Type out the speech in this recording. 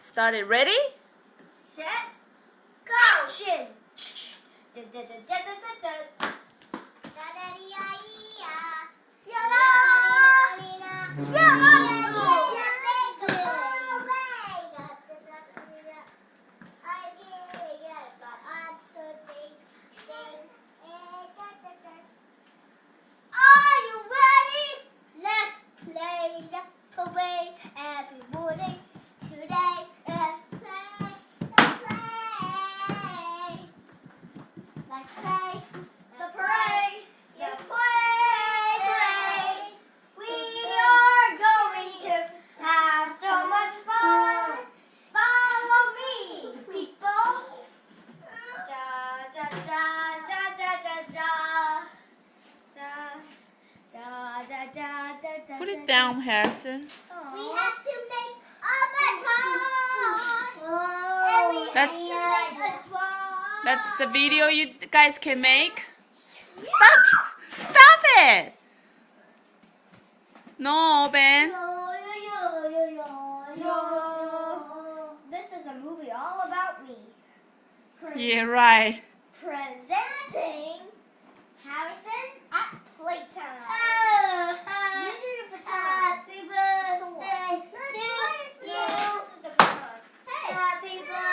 started. Ready? Set, go! Action! Are you ready? Let's play the parade every morning. Today, let's play the play. Let's play The parade, yes, parade. We are going to have so much fun. Follow me, people. Da da da da da da da. Da da da da da da. Put it down, Harrison. We have to make a baton. And we have to make a drum. That's the video you guys can make. Stop it! No, Ben. This is a movie all about me. Yeah, right. Presenting Harrison at playtime. You need a baton. Happy birthday to you. This is the baton. Hey. Happy birthday.